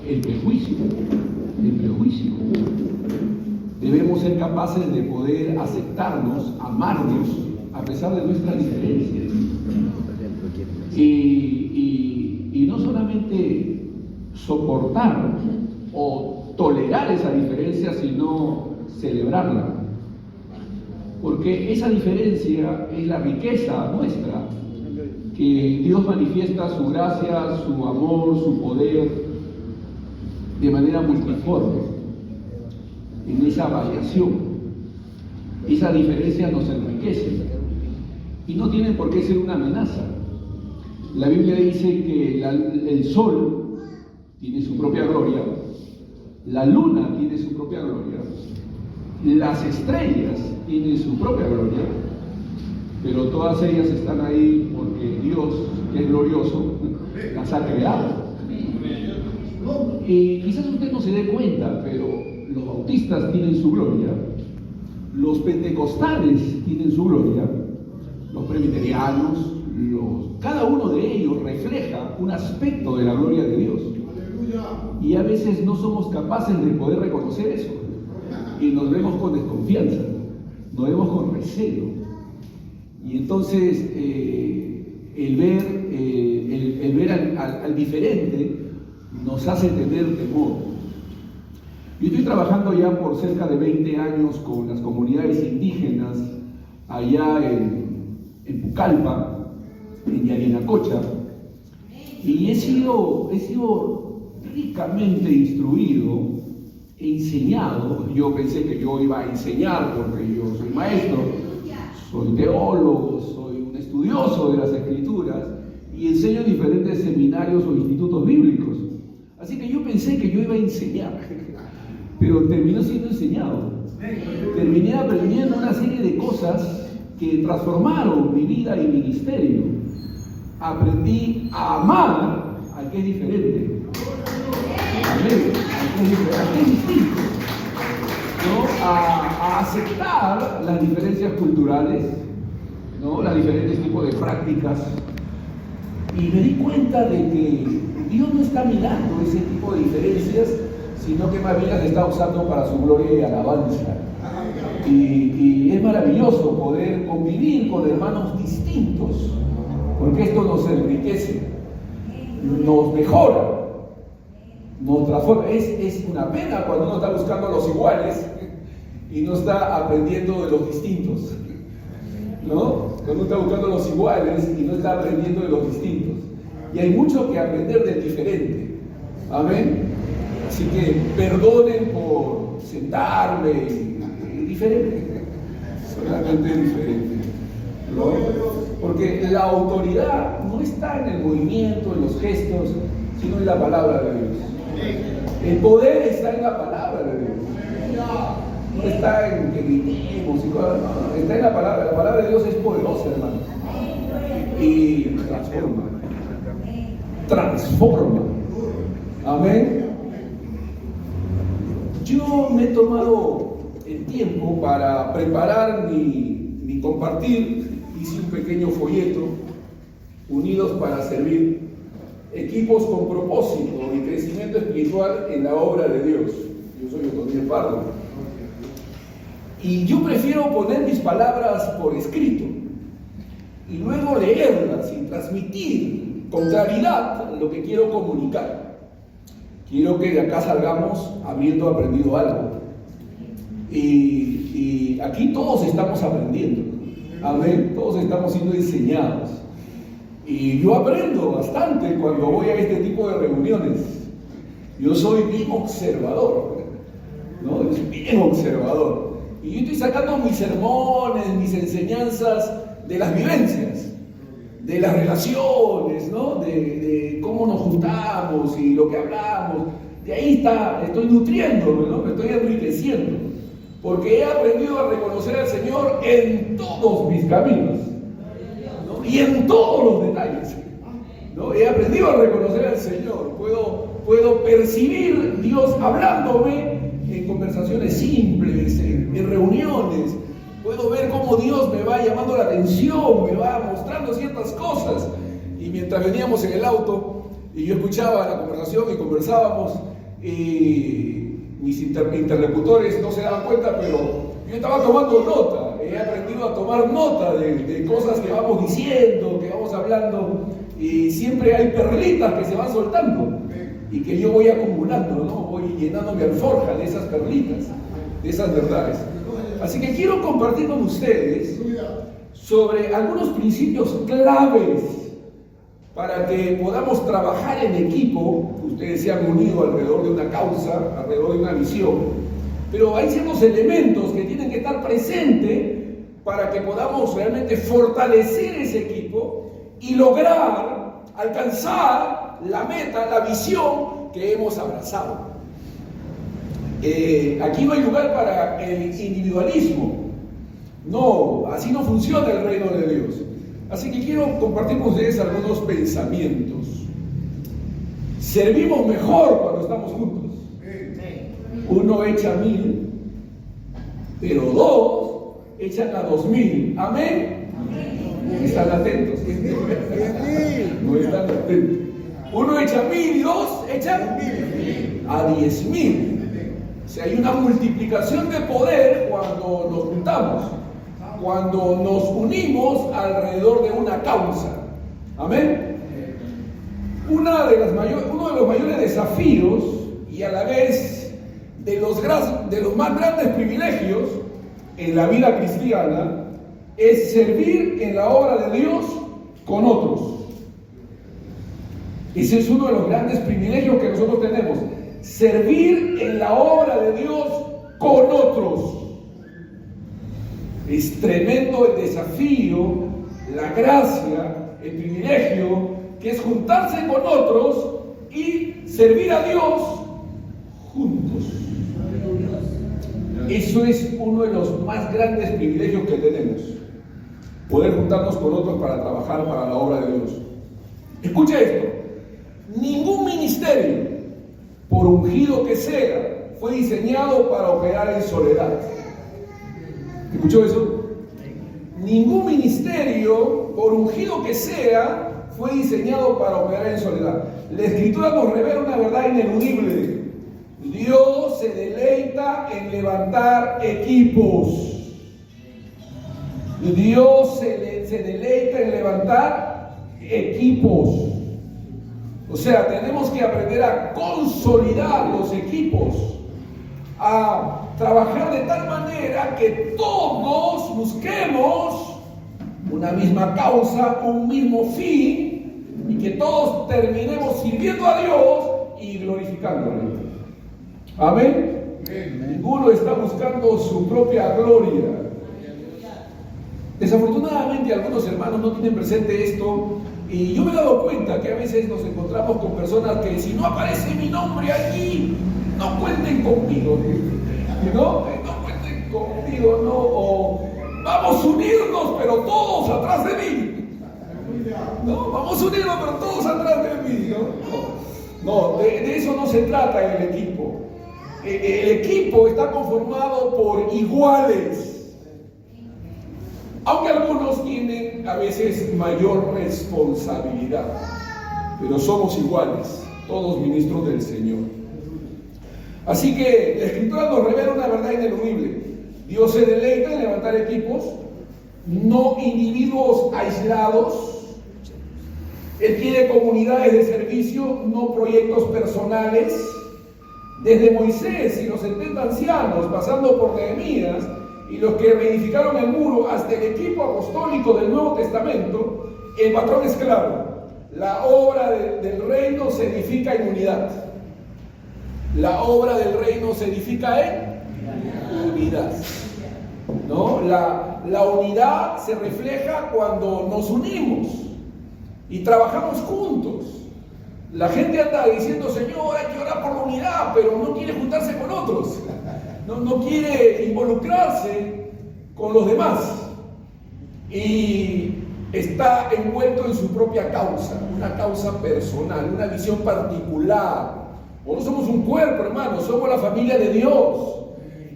el prejuicio. El prejuicio. Debemos ser capaces de poder aceptarnos, amarnos, a pesar de nuestras diferencias. Y no solamente soportar o tolerar esa diferencia, sino celebrarla. Porque esa diferencia es la riqueza nuestra, que Dios manifiesta su gracia, su amor, su poder de manera multiforme, en esa variación. Esa diferencia nos enriquece y no tiene por qué ser una amenaza. La Biblia dice que el sol tiene su propia gloria, la luna tiene su propia gloria, las estrellas tienen su propia gloria, pero todas ellas están ahí porque Dios, que es glorioso, las ha creado. Y quizás usted no se dé cuenta, pero los bautistas tienen su gloria, los pentecostales tienen su gloria, los presbiterianos, cada uno de ellos refleja un aspecto de la gloria de Dios. Y a veces no somos capaces de poder reconocer eso. Y nos vemos con desconfianza, nos vemos con recelo. Y entonces el ver al diferente nos hace tener temor. Yo estoy trabajando ya por cerca de 20 años con las comunidades indígenas allá en Pucallpa, en Yarinacocha, y he sido ricamente instruido, enseñado. Yo pensé que yo iba a enseñar porque yo soy maestro, soy teólogo, soy un estudioso de las Escrituras y enseño en diferentes seminarios o institutos bíblicos. Así que yo pensé que yo iba a enseñar, pero terminó siendo enseñado. Terminé aprendiendo una serie de cosas que transformaron mi vida y ministerio. Aprendí a amar al que es diferente. Amén. Al que es distinto. ¿No? A aceptar las diferencias culturales, ¿no? Los diferentes tipos de prácticas. Y me di cuenta de que Dios no está mirando ese tipo de diferencias, sino que más bien las está usando para su gloria y alabanza. Y es maravilloso poder convivir con hermanos distintos, porque esto nos enriquece, nos mejora, nos transforma. Es una pena cuando uno está buscando los iguales y no está aprendiendo de los distintos, ¿no? Cuando uno está buscando los iguales y no está aprendiendo de los distintos. Y hay mucho que aprender del diferente. Amén. Así que perdonen por sentarme diferente, solamente diferente, ¿no? Porque la autoridad no está en el movimiento, en los gestos, sino en la palabra de Dios. El poder está en la palabra de Dios. No está en que gritemos y cosas, no, está en la palabra. La palabra de Dios es poderosa, hermano. Y transforma. Amén. Yo me he tomado el tiempo para preparar mi compartir. Hice un pequeño folleto, Unidos para Servir, equipos con propósito y crecimiento espiritual en la obra de Dios. Yo soy Otoniel Pardo. Y yo prefiero poner mis palabras por escrito y luego leerlas y transmitir con claridad lo que quiero comunicar. Quiero que de acá salgamos habiendo aprendido algo. Y aquí todos estamos aprendiendo. Amén. Todos estamos siendo enseñados. Y yo aprendo bastante cuando voy a este tipo de reuniones. Yo soy bien observador, ¿no? Yo soy bien observador. Y yo estoy sacando mis sermones, mis enseñanzas de las vivencias, de las relaciones, ¿no? De cómo nos juntamos y lo que hablamos. De ahí estoy nutriéndome, ¿no? Me estoy enriqueciendo. Porque he aprendido a reconocer al Señor en todos mis caminos, ¿no? Y en todos los detalles, ¿no? He aprendido a reconocer al Señor. Puedo percibir Dios hablándome en conversaciones simples, en reuniones. Puedo ver cómo Dios me va llamando la atención, me va mostrando ciertas cosas. Y mientras veníamos en el auto y yo escuchaba la conversación y conversábamos, mis interlocutores no se daban cuenta, pero yo estaba tomando nota. He aprendido a tomar nota de cosas que vamos diciendo, que vamos hablando, y siempre hay perlitas que se van soltando y que yo voy acumulando, ¿no? Voy llenando mi alforja de esas perlitas, de esas verdades. Así que quiero compartir con ustedes sobre algunos principios claves para que podamos trabajar en equipo. Ustedes se han unido alrededor de una causa, alrededor de una visión, pero hay ciertos elementos que tienen que estar presentes para que podamos realmente fortalecer ese equipo y lograr alcanzar la meta, la visión que hemos abrazado. Aquí no hay lugar para el individualismo. No, así no funciona el reino de Dios. Así que quiero compartir con ustedes algunos pensamientos. Servimos mejor cuando estamos juntos. Uno echa 1000, pero 2 echan a 2000. Amén. Están atentos. No están atentos. Uno echa 1000 y 2 echan a 10.000. O sea, hay una multiplicación de poder cuando nos juntamos, cuando nos unimos alrededor de una causa. Amén. Uno de los mayores desafíos y a la vez de los más grandes privilegios en la vida cristiana es servir en la obra de Dios con otros. Ese es uno de los grandes privilegios que nosotros tenemos. Servir en la obra de Dios con otros. Es tremendo el desafío, la gracia, el privilegio que es juntarse con otros y servir a Dios juntos. Eso es uno de los más grandes privilegios que tenemos. Poder juntarnos con otros para trabajar para la obra de Dios. Escucha esto. Ningún ministerio, por ungido que sea, fue diseñado para operar en soledad. ¿Escuchó eso? Ningún ministerio, por ungido que sea, fue diseñado para operar en soledad. La Escritura nos revela una verdad ineludible. Dios se deleita en levantar equipos. Dios se deleita en levantar equipos. O sea, tenemos que aprender a consolidar los equipos, a trabajar de tal manera que todos busquemos una misma causa, un mismo fin, y que todos terminemos sirviendo a Dios y glorificándole. Amén. Ninguno está buscando su propia gloria. Desafortunadamente algunos hermanos no tienen presente esto, y yo me he dado cuenta que a veces nos encontramos con personas que si no aparece mi nombre allí, no cuenten conmigo, no cuenten conmigo, no, o vamos a unirnos pero todos atrás de mí, no, vamos a unirnos pero todos atrás de mí, no, de eso no se trata el equipo. El equipo está conformado por iguales. Aunque algunos tienen a veces mayor responsabilidad, pero somos iguales, todos ministros del Señor. Así que la Escritura nos revela una verdad ineludible. Dios se deleita en levantar equipos, no individuos aislados. Él quiere comunidades de servicio, no proyectos personales. Desde Moisés y los 70 ancianos, pasando por Nehemías, y los que reedificaron el muro hasta el equipo apostólico del Nuevo Testamento, el patrón es claro. La obra del reino se edifica en unidad. La obra del reino se edifica en unidad. ¿No? La unidad se refleja cuando nos unimos y trabajamos juntos. La gente anda diciendo, Señor, hay que orar por la unidad, pero no quiere juntarse con otros. No quiere involucrarse con los demás y está envuelto en su propia causa, una causa personal, una visión particular. No somos un cuerpo, hermanos, somos la familia de Dios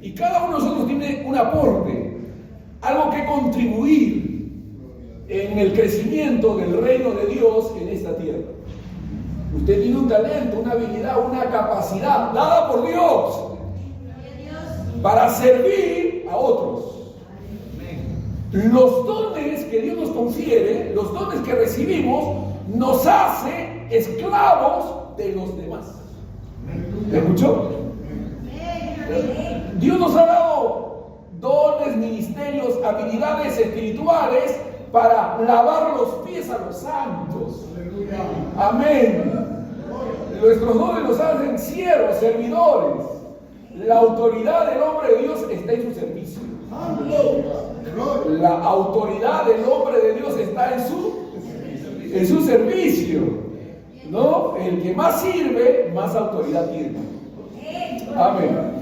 y cada uno de nosotros tiene un aporte, algo que contribuir en el crecimiento del reino de Dios en esta tierra. Usted tiene un talento, una habilidad, una capacidad dada por Dios para servir a otros. Los dones que Dios nos confiere, los dones que recibimos, nos hace esclavos de los demás. ¿Me escuchó? Dios nos ha dado dones, ministerios, habilidades espirituales para lavar los pies a los santos. Amén. Nuestros dones nos hacen siervos, servidores. La autoridad del hombre de Dios está en su servicio. La autoridad del hombre de Dios está en su servicio. ¿No? El que más sirve, más autoridad tiene. Amén.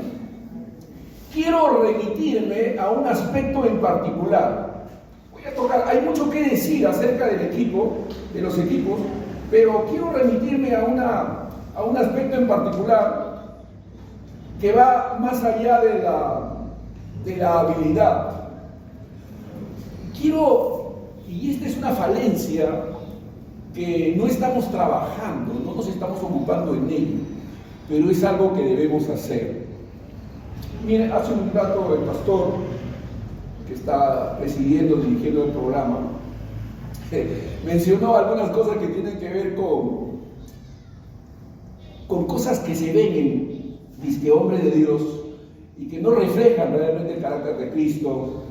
Quiero remitirme a un aspecto en particular. Voy a tocar, hay mucho que decir acerca del equipo, de los equipos, pero quiero remitirme a un aspecto en particular que va más allá de la habilidad. Y esta es una falencia que no estamos trabajando, no nos estamos ocupando en ello, pero es algo que debemos hacer. Miren, hace un rato el pastor que está presidiendo, dirigiendo el programa, mencionó algunas cosas que tienen que ver con cosas que se ven en disque hombre de Dios y que no reflejan realmente el carácter de Cristo,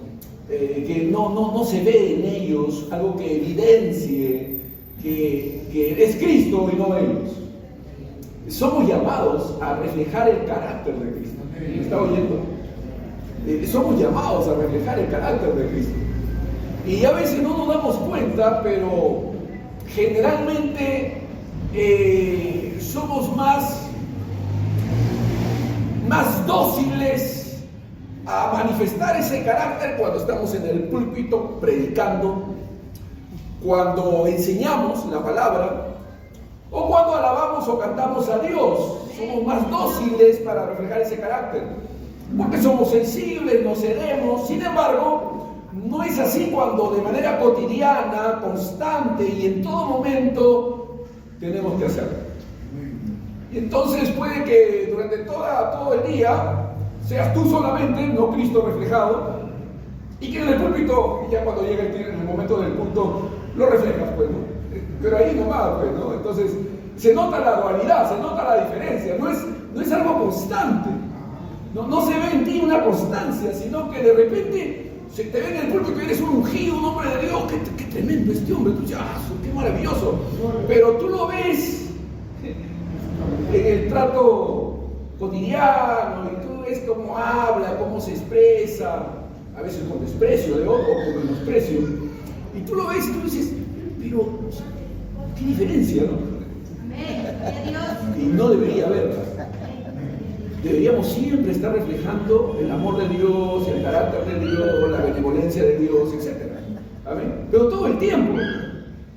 que no se ve en ellos algo que evidencie que es Cristo y no ellos. Somos llamados a reflejar el carácter de Cristo. ¿Me está oyendo? Somos llamados a reflejar el carácter de Cristo. Y a veces no nos damos cuenta, pero generalmente somos más dóciles a manifestar ese carácter cuando estamos en el púlpito predicando, cuando enseñamos la palabra, o cuando alabamos o cantamos a Dios. Somos más dóciles para reflejar ese carácter, porque somos sensibles, nos cedemos. Sin embargo, no es así cuando de manera cotidiana, constante y en todo momento tenemos que hacerlo. Y entonces puede que durante todo el día seas tú solamente, no Cristo reflejado, y que en el púlpito, ya cuando llega el momento del culto, lo reflejas, pues, ¿no? Pero ahí nomás, pues, ¿no? Entonces, se nota la dualidad, se nota la diferencia, no es algo constante, no se ve en ti una constancia, sino que de repente se te ve en el púlpito y eres un ungido, un hombre de Dios, qué tremendo este hombre, tú dices, qué maravilloso, pero tú lo ves en el trato cotidiano, y tú ves cómo habla, cómo se expresa, a veces con desprecio de otro, con menosprecio, y tú lo ves y tú dices, pero qué diferencia, ¿no? Y no debería haberla. Deberíamos siempre estar reflejando el amor de Dios, el carácter de Dios, la benevolencia de Dios, etc. Amén. Pero todo el tiempo,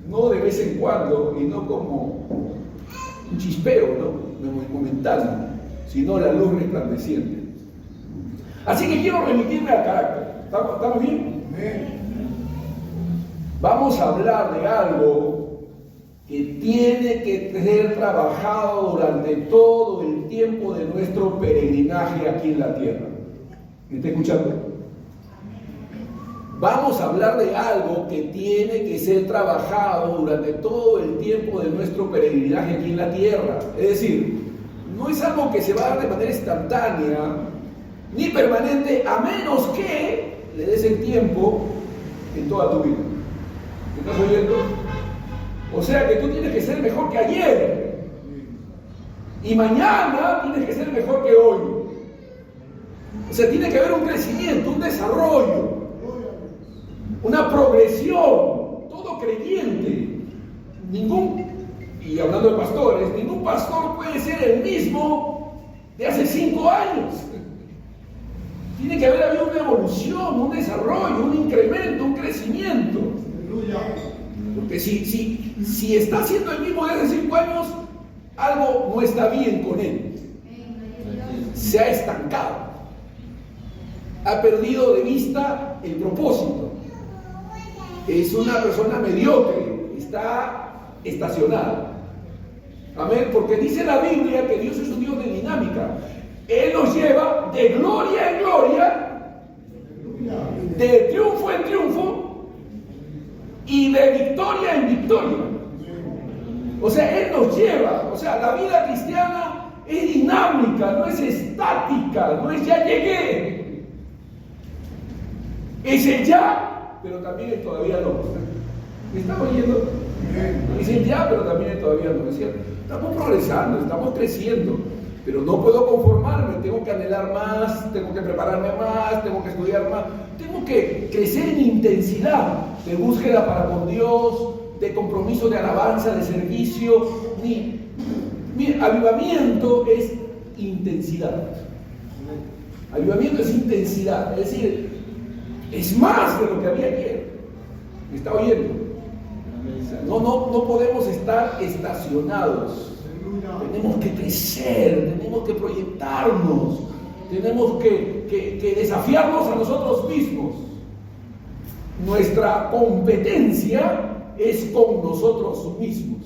no de vez en cuando, y no como un chispeo, ¿no? Momentáneo, sino la luz resplandeciente. Así que quiero remitirme al carácter. ¿Estamos bien? Vamos a hablar de algo que tiene que ser trabajado durante todo el tiempo de nuestro peregrinaje aquí en la tierra. ¿Me está escuchando? Vamos a hablar de algo que tiene que ser trabajado durante todo el tiempo de nuestro peregrinaje aquí en la tierra. Es decir, no es algo que se va a dar de manera instantánea ni permanente, a menos que le des el tiempo en toda tu vida. ¿Me estás oyendo? O sea que tú tienes que ser mejor que ayer. Y mañana tienes que ser mejor que hoy. O sea, tiene que haber un crecimiento, un desarrollo, una progresión. Todo creyente, y hablando de pastores, ningún pastor puede ser el mismo de hace 5 años. Tiene que haber habido una evolución, un desarrollo, un incremento, un crecimiento. Porque si está siendo el mismo de hace 5 años, algo no está bien con él. Se ha estancado. Ha perdido de vista el propósito. Es una persona mediocre, está estacionada. Amén, porque dice la Biblia que Dios es un Dios de dinámica. Él nos lleva de gloria en gloria, de triunfo en triunfo y de victoria en victoria. O sea, Él nos lleva, o sea, la vida cristiana es dinámica, no es estática, no es ya llegué. Es el ya, pero también el todavía no. ¿Me están oyendo? Es el ya, pero también el todavía no, ¿es cierto? Estamos progresando, estamos creciendo, pero no puedo conformarme, tengo que anhelar más, tengo que prepararme más, tengo que estudiar más, tengo que crecer en intensidad de búsqueda para con Dios, de compromiso, de alabanza, de servicio. Mi avivamiento es intensidad. Avivamiento es intensidad, es decir, es más de lo que había ayer. ¿Me está oyendo? No podemos estar estacionados. Tenemos que crecer, tenemos que proyectarnos, tenemos que desafiarnos a nosotros mismos. Nuestra competencia es con nosotros mismos.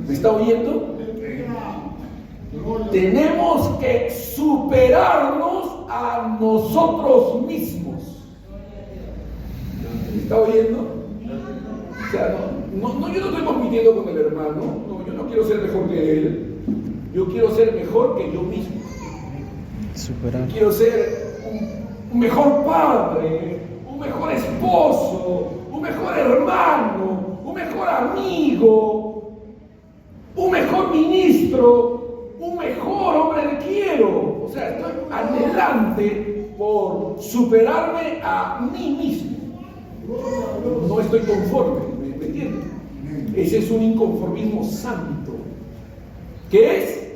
¿Me está oyendo? Tenemos que superarnos a nosotros mismos. ¿Me está oyendo? O sea, yo no estoy compitiendo con el hermano, yo no quiero ser mejor que él, yo quiero ser mejor que yo mismo. Superar. Quiero ser un mejor padre, un mejor esposo, un mejor hermano, un mejor amigo, un mejor ministro, un mejor hombre de quiero. O sea, estoy adelante por superarme a mí mismo. No estoy conforme, ¿me entiendes? Ese es un inconformismo santo. ¿Qué es?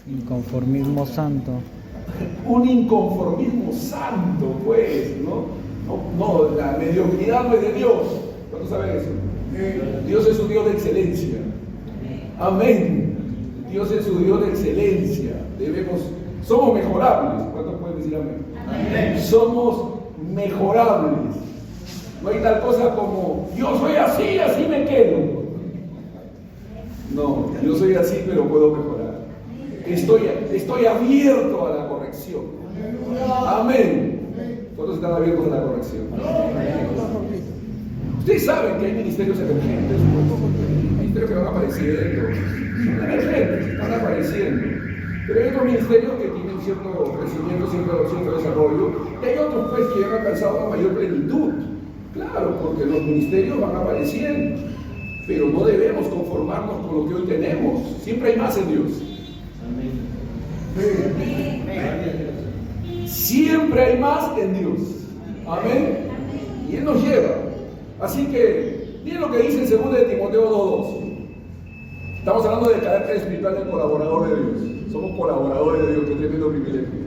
Inconformismo santo. Un inconformismo santo, pues, ¿no? No, la mediocridad no es de Dios. ¿Cuántos saben eso? Dios es un Dios de excelencia. Amén. Dios es un Dios de excelencia. Somos mejorables. ¿Cuántos pueden decir amén? Amén. Somos mejorables. No hay tal cosa como yo soy así, así me quedo. No, yo soy así, pero puedo mejorar. Estoy abierto a la corrección. Amén. ¿Cuántos están abiertos a la corrección? Ustedes saben que hay ministerios emergentes, ministerios que van apareciendo, están apareciendo. Pero hay otros ministerios que tienen cierto crecimiento, cierto desarrollo, y hay otros pues que han alcanzado una mayor plenitud. Claro, porque los ministerios van apareciendo, pero no debemos conformarnos con lo que hoy tenemos. Siempre hay más en Dios. Siempre hay más en Dios. Amén. Y Él nos lleva. Así que, miren lo que dice en 2 de Timoteo 2:2. Estamos hablando del carácter espiritual del colaborador de Dios. Somos colaboradores de Dios, qué tremendo privilegio.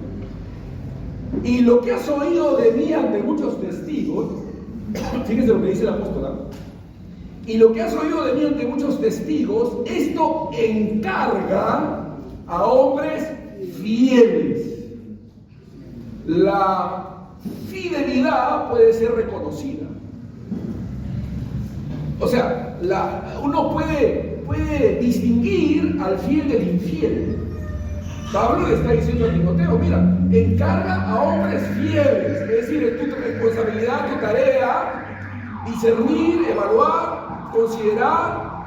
Y lo que has oído de mí ante muchos testigos, fíjense lo que dice el apóstol. Y lo que has oído de mí ante muchos testigos, esto encarga a hombres fieles. La fidelidad puede ser reconocida. O sea, uno puede distinguir al fiel del infiel. Pablo le está diciendo a Timoteo, mira, encarga a hombres fieles, es decir, es tu responsabilidad, tu tarea, discernir, evaluar, considerar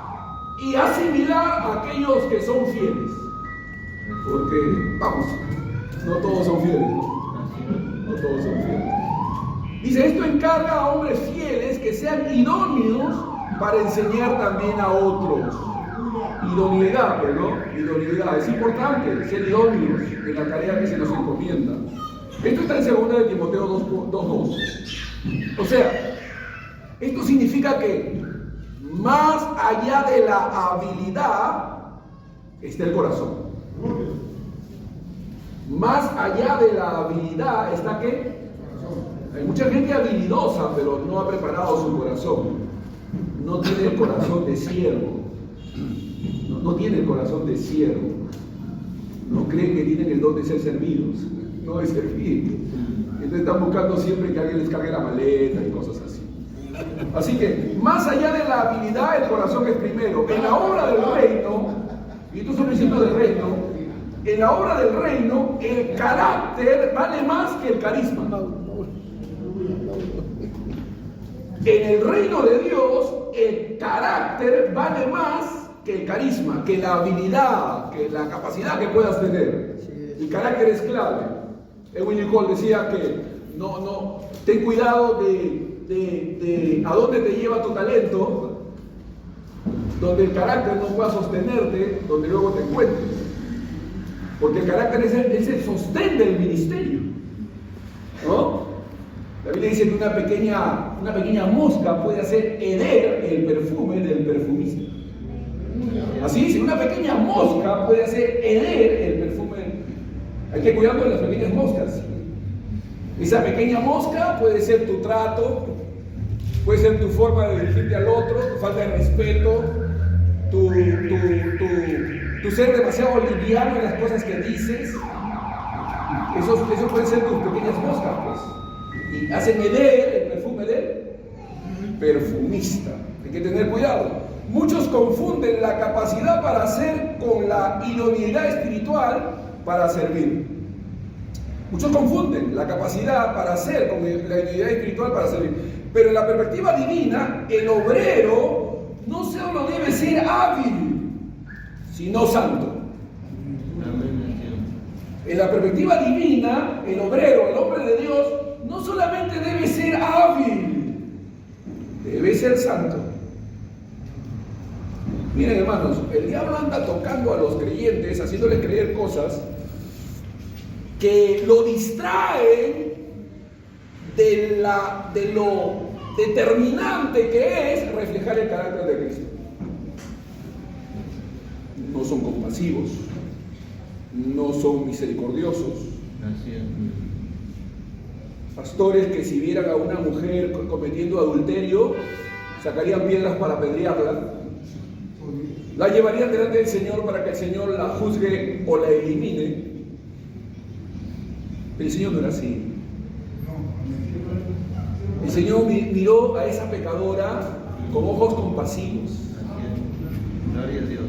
y asimilar a aquellos que son fieles. Porque, vamos, no todos son fieles, no todos son fieles. Dice, esto encarga a hombres fieles que sean idóneos para enseñar también a otros. Idoneidad, pues, ¿no? Idoneidad. Es importante ser idóneos en la tarea que se nos encomienda. Esto está en 2 de Timoteo 2:2. O sea, esto significa que más allá de la habilidad está el corazón. Más allá de la habilidad está ¿qué? Hay mucha gente habilidosa, pero no ha preparado su corazón. No tiene el corazón de siervo. No tiene el corazón de siervo. No creen que tienen el don de ser servidos. No de servir. Entonces están buscando siempre que alguien les cargue la maleta y cosas así. Así que, más allá de la habilidad, el corazón es primero. En la obra del reino, y estos son principios del reino, en la obra del reino el carácter vale más que el carisma. En el reino de Dios el carácter vale más que el carisma, que la habilidad, que la capacidad que puedas tener. El carácter es clave. Edwin Nicole decía que ten cuidado de a dónde te lleva tu talento, donde el carácter no pueda sostenerte, donde luego te encuentres. Porque el carácter es el sostén del ministerio, ¿no? La Biblia dice que una pequeña mosca puede hacer heder el perfume del perfumista. Así dice, una pequeña mosca puede hacer heder el perfume. Hay que cuidar de las pequeñas moscas. Esa pequeña mosca puede ser tu trato, puede ser tu forma de dirigirte al otro, tu falta de respeto, tu ser demasiado liviano en las cosas que dices. Eso pueden ser tus pequeñas moscas, pues. Y hacen heder el perfume del perfumista. Hay que tener cuidado. Muchos confunden la capacidad para hacer con la idoneidad espiritual para servir. Muchos confunden la capacidad para hacer con la idoneidad espiritual para servir. Pero en la perspectiva divina, el obrero no solo debe ser hábil, sino santo. En la perspectiva divina, el obrero, el hombre de Dios, no solamente debe ser hábil, debe ser santo. Miren, hermanos, el diablo anda tocando a los creyentes, haciéndoles creer cosas que lo distraen de lo determinante que es reflejar el carácter de Cristo. No son compasivos, no son misericordiosos. Pastores que si vieran a una mujer cometiendo adulterio, sacarían piedras para apedrearla, la llevarían delante del Señor para que el Señor la juzgue o la elimine. Pero el Señor no era así. El Señor miró a esa pecadora con ojos compasivos. Gloria a Dios.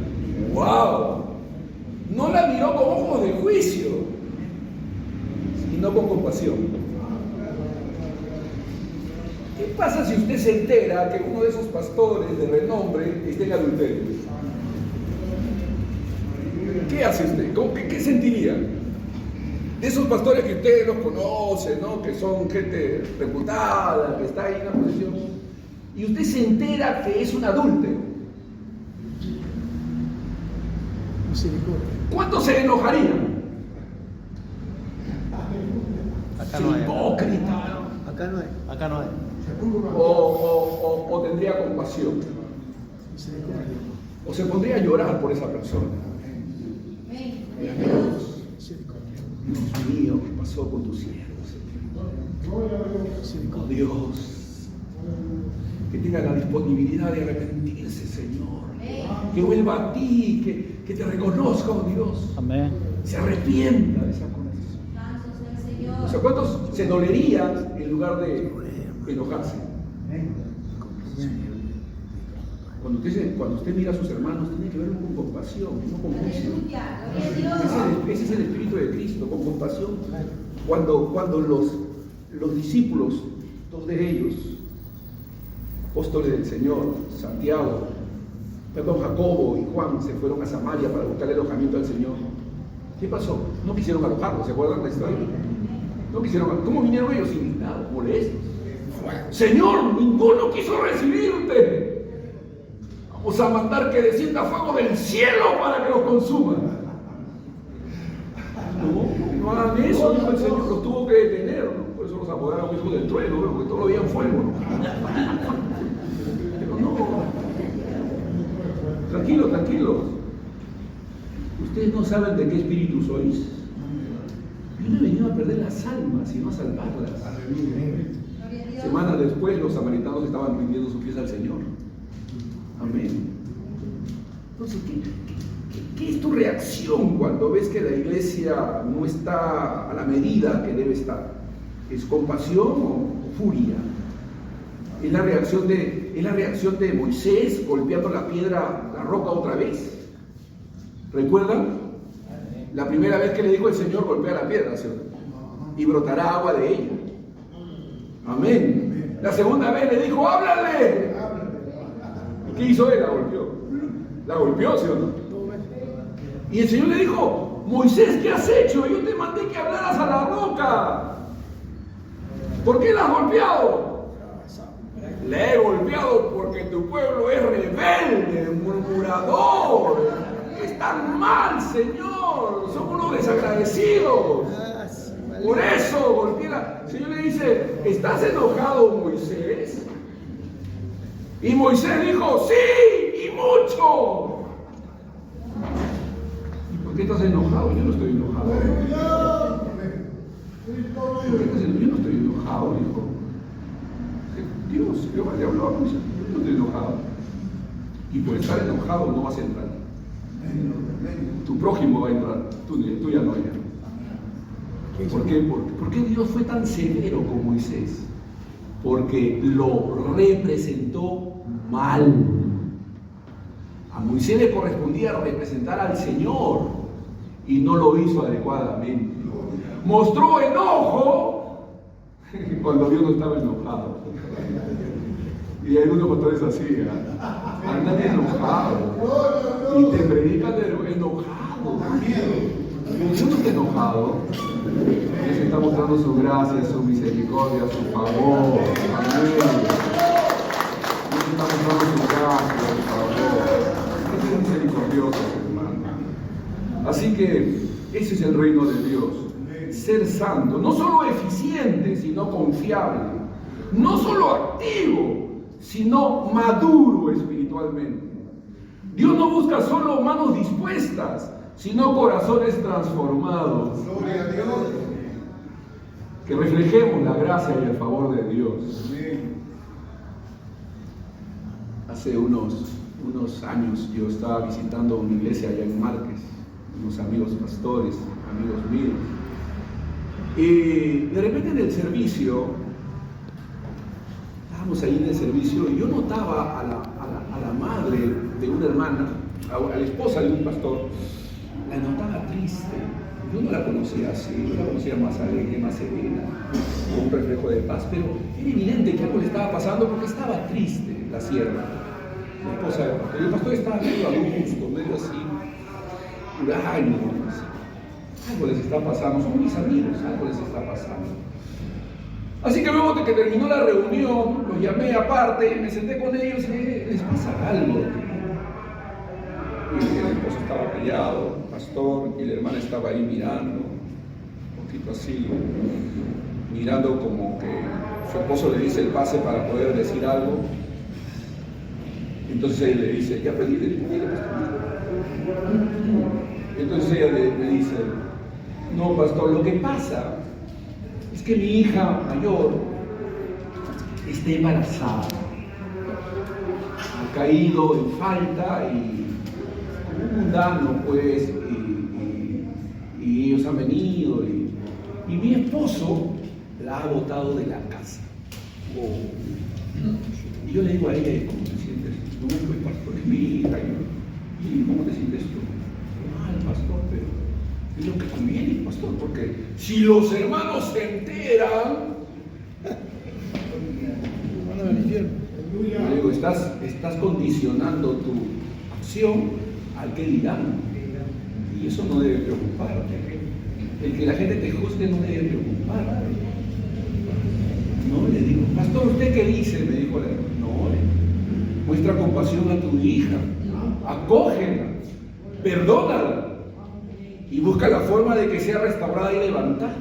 ¡Wow! No la miró con ojos de juicio, sino con compasión. ¿Qué pasa si usted se entera que uno de esos pastores de renombre está en adulterio? ¿Qué hace usted? ¿Qué sentiría? De esos pastores que ustedes los conocen, ¿no? Que son gente reputada, que está ahí en la posición, y usted se entera que es un adúltero. ¿Cuánto se enojarían? Acá no hay. Hipócrita. Acá no hay. Acá no hay. O tendría compasión. O se pondría a llorar por esa persona. Dios mío, ¿qué pasó con tus siervos? Oh Dios, que tenga la disponibilidad de arrepentirse, Señor. Que vuelva a ti, que te reconozca, oh Dios. Amén. Se arrepienta de esa cosa. O sea, ¿cuántos se dolerían en lugar de enojarse? Cuando usted mira a sus hermanos, tiene que verlo con compasión, no con juicio. Ese es el Espíritu de Cristo, con compasión. Cuando los discípulos, dos de ellos, apóstoles del Señor, Jacobo y Juan, se fueron a Samaria para buscar el alojamiento al Señor. ¿Qué pasó? No quisieron alojarlo, ¿se acuerdan la historia? No quisieron. ¿Cómo vinieron ellos? Indignados, molestos. Señor, ninguno quiso recibirte. Vamos a mandar que descienda fuego del cielo para que los consuma. No hagan eso, dijo el Señor, los tuvo que detener, ¿no? Por eso los apodaron hijos del trueno, ¿no? Porque todo lo veían fuego, ¿no? Pero no. Tranquilos. Ustedes no saben de qué espíritu sois. Yo no he venido a perder las almas, sino a salvarlas. Semanas después los samaritanos estaban rindiendo sus pies al Señor. Amén. Entonces, ¿qué es tu reacción cuando ves que la iglesia no está a la medida que debe estar? ¿Es compasión o furia? ¿Es la reacción de Moisés golpeando la roca otra vez? ¿Recuerdan? La primera vez que le dijo el Señor, golpea la piedra, ¿sí? Y brotará agua de ella. Amén. La segunda vez le dijo, háblale. ¿Qué hizo él? La golpeó. La golpeó, ¿sí o no? Y el Señor le dijo, Moisés, ¿qué has hecho? Yo te mandé que hablaras a la roca. ¿Por qué la has golpeado? Le he golpeado porque tu pueblo es rebelde, murmurador. Están mal, Señor. Son unos desagradecidos. Por eso golpeé la... El Señor le dice, ¿estás enojado, Moisés? Y Moisés dijo, sí, y mucho. ¿Y por qué estás enojado? Yo no estoy enojado. ¿Por qué estás enojado? Yo no estoy enojado, hijo. Dios, Jehová le habló a Moisés. Yo no estoy enojado. Y por estar enojado no vas a entrar. Tu prójimo va a entrar, tú ya no entras. ¿Por qué? ¿Por qué Dios fue tan severo con Moisés? Porque lo representó mal. A Moisés le correspondía representar al Señor y no lo hizo adecuadamente. Mostró enojo cuando Dios no estaba enojado. Y hay unos pastores así, andan enojados y te predican enojado. Dios no está enojado. Dios está mostrando su gracia, su misericordia, su favor. Amén. Dios está mostrando su gracia, su favor. Dios es misericordioso, hermano. Así que ese es el reino de Dios. Ser santo, no solo eficiente, sino confiable. No solo activo, sino maduro espiritualmente. Dios no busca solo manos dispuestas, sino corazones transformados. Gloria a Dios. Que reflejemos la gracia y el favor de Dios. Hace unos años yo estaba visitando una iglesia allá en Márquez, unos amigos pastores, amigos míos. Y de repente en el servicio, estábamos ahí en el servicio y yo notaba a la madre de una hermana, a la esposa de un pastor, la notaba triste. Yo no la conocía así, yo la conocía más alegre, más serena, con un reflejo de paz, pero era evidente que algo le estaba pasando porque estaba triste la sierva, la esposa del pastor. Y el pastor estaba medio a gusto, medio así, huraño, así. Algo les está pasando, son mis amigos, algo les está pasando. Así que luego de que terminó la reunión, los llamé aparte, me senté con ellos y dije, ¿les pasa algo? Y el esposo estaba callado, el pastor, y la hermana estaba ahí mirando, un poquito así, mirando como que su esposo le dice el pase para poder decir algo. Entonces él le dice, ya pedí, dile, pastor. Entonces ella me dice, no, pastor, lo que pasa es que mi hija mayor está embarazada, ha caído en falta y como un mundano, pues, y ellos han venido y mi esposo la ha botado de la casa. Y yo le digo a ella, ¿cómo te sientes? No, pues, pastor, es mi hija. ¿Y cómo te sientes tú? Mal, pastor, pero es lo que conviene, pastor, porque si los hermanos se enteran, yo digo, estás condicionando tu acción al que dirán, y eso no debe preocuparte. El que la gente te juzgue no debe preocuparte. No, le digo, pastor, ¿usted qué dice? Me dijo la hermana. No, muestra compasión a tu hija, acógela, perdónala y busca la forma de que sea restaurada y levantada.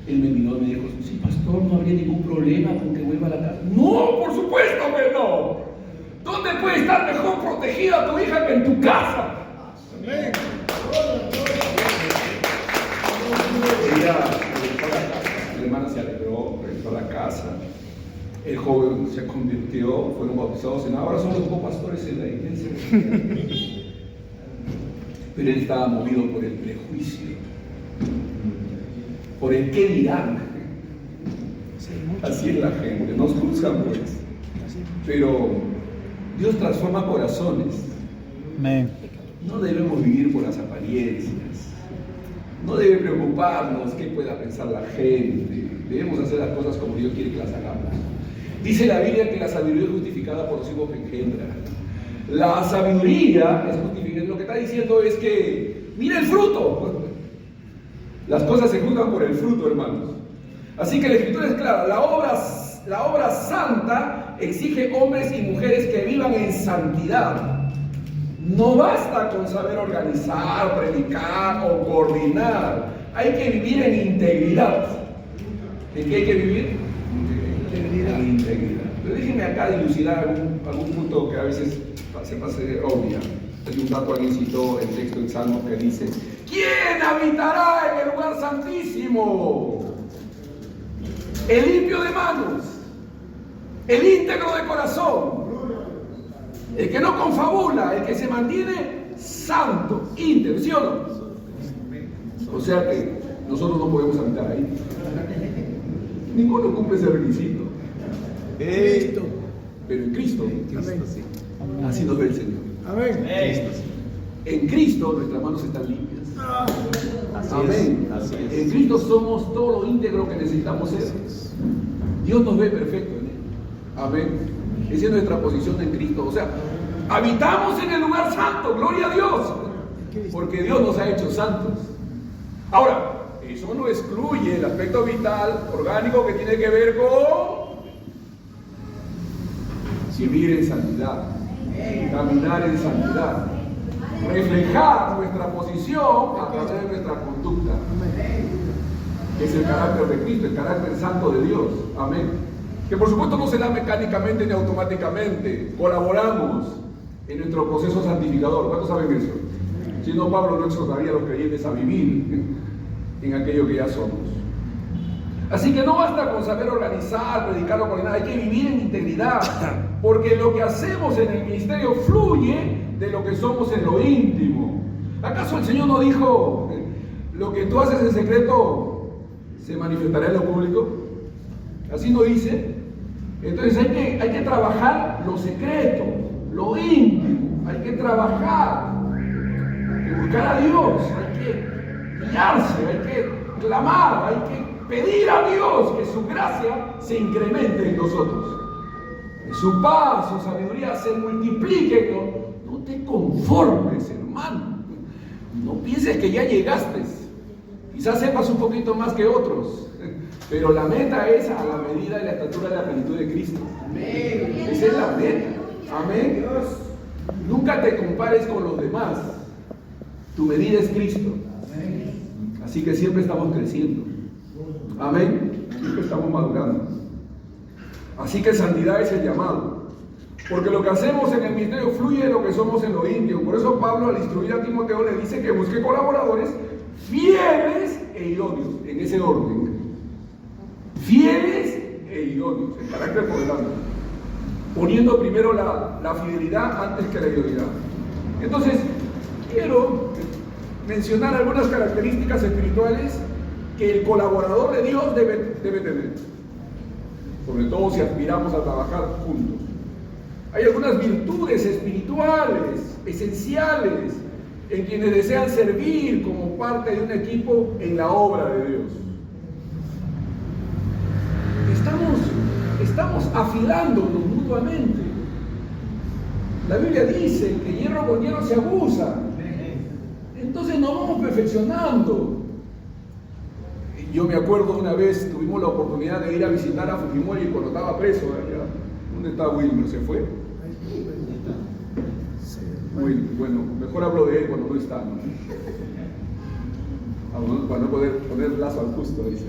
Él me miró y me dijo, sí, pastor, no habría ningún problema con que vuelva a la casa. No, por supuesto que no. ¿Dónde puede estar mejor protegida tu hija que en tu casa? Amén. Ella regresó a la casa, la hermana se alegró, regresó a la casa. El joven se convirtió, fueron bautizados en ahora son los copastores en la iglesia. Pero él estaba movido por el prejuicio, por el qué dirán. Así es la gente, nos juzgan pues. Pero Dios transforma corazones. Amén. No debemos vivir por las apariencias. No debe preocuparnos qué pueda pensar la gente. Debemos hacer las cosas como Dios quiere que las hagamos. Dice la Biblia que la sabiduría es justificada por los hijos que engendra. La sabiduría es justificada. Lo que está diciendo es que mira el fruto. Las cosas se juzgan por el fruto, hermanos. Así que la Escritura es clara. La obra santa exige hombres y mujeres que vivan en santidad. No basta con saber organizar, predicar o coordinar. Hay que vivir en integridad. ¿En qué hay que vivir? En integridad. Pero déjenme acá dilucidar algún punto que a veces se pase obvia. Hay un dato, alguien citó el texto en Salmos que dice: ¿quién habitará en el lugar santísimo? El limpio de manos, el íntegro de corazón, el que no confabula, el que se mantiene santo, íntegro, ¿sí o no? O sea que nosotros no podemos habitar ahí. Ninguno cumple ese requisito. Pero en Cristo, sí. Así nos ve el Señor. En Cristo nuestras manos están limpias. Amén. En Cristo somos todo lo íntegro que necesitamos ser. Dios nos ve perfecto en Él. Amén. Esa es nuestra posición en Cristo. O sea, habitamos en el lugar santo, gloria a Dios, porque Dios nos ha hecho santos. Ahora, eso no excluye el aspecto vital, orgánico, que tiene que ver con vivir en santidad, caminar en santidad, reflejar nuestra posición a través de nuestra conducta, que es el carácter de Cristo, el carácter santo de Dios. Amén. Que por supuesto no se da mecánicamente ni automáticamente. Colaboramos en nuestro proceso santificador. ¿Cuántos saben eso? Si no, Pablo no exhortaría a los creyentes a vivir en aquello que ya somos. Así que no basta con saber organizar, predicar o coordinar, hay que vivir en integridad, porque lo que hacemos en el ministerio fluye de lo que somos en lo íntimo. ¿Acaso el Señor no dijo: lo que tú haces en secreto se manifestará en lo público? Así no dice. Entonces hay que trabajar lo secreto, lo íntimo, hay que trabajar, hay que buscar a Dios, hay que guiarse, hay que clamar, hay que pedir a Dios que su gracia se incremente en nosotros, que su paz, su sabiduría se multiplique. No te conformes, hermano. No pienses que ya llegaste. Quizás sepas un poquito más que otros, pero la meta es a la medida y la estatura de la plenitud de Cristo. Amén. Esa es la meta. Amén. Nunca te compares con los demás. Tu medida es Cristo. Así que siempre estamos creciendo. Amén. Siempre estamos madurando. Así que santidad es el llamado. Porque lo que hacemos en el ministerio fluye de lo que somos en lo íntimo. Por eso Pablo, al instruir a Timoteo, le dice que busque colaboradores fieles e idóneos, en ese orden. Fieles e idóneos, el carácter por delante. Poniendo primero la fidelidad antes que la idoneidad. Entonces, quiero mencionar algunas características espirituales que el colaborador de Dios debe tener. Sobre todo si aspiramos a trabajar juntos. Hay algunas virtudes espirituales, esenciales, en quienes desean servir como parte de un equipo en la obra de Dios. Estamos afilándonos mutuamente. La Biblia dice que hierro con hierro se aguza. Entonces nos vamos perfeccionando. Yo me acuerdo una vez, tuvimos la oportunidad de ir a visitar a Fujimori cuando estaba preso allá. ¿Dónde está Wilmer? ¿Se fue? Bueno, mejor hablo de él cuando no está, ¿no? Para no poder poner lazo al justo, dice.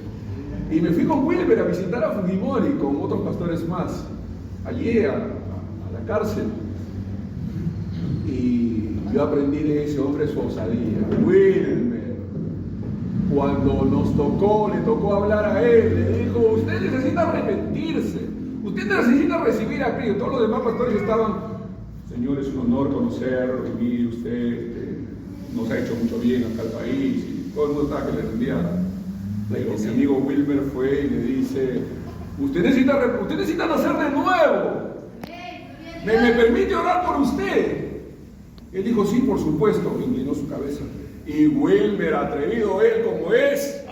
Y me fui con Wilmer a visitar a Fujimori con otros pastores más, allí a la cárcel. Y yo aprendí de ese hombre su osadía. Wilmer, cuando le tocó hablar a él, le dijo: usted necesita arrepentirse, usted necesita recibir a Cristo. Todos los demás pastores estaban: Señor, es un honor conocerlo, y usted nos ha hecho mucho bien acá al país. Y todo el mundo estaba que le rendía. Pero mi amigo Wilmer fue y le dice: usted necesita nacer de nuevo. ¿Me permite orar por usted? Él dijo, sí, por supuesto, inclinó su cabeza. Y Wilmer, atrevido él como es,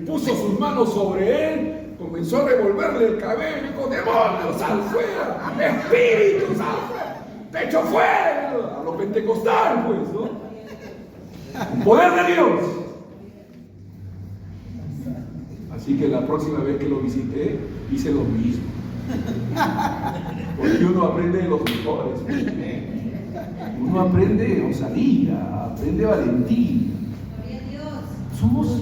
puso sus manos sobre él, comenzó a revolverle el cabello y dijo, demonios, sal fuera, espíritu, sal fuera, te echo fuera. A lo pentecostal, pues, ¿no? Poder de Dios. Así que la próxima vez que lo visité, hice lo mismo. Porque uno aprende de los mejores. Uno aprende osadía, aprende valentía. Somos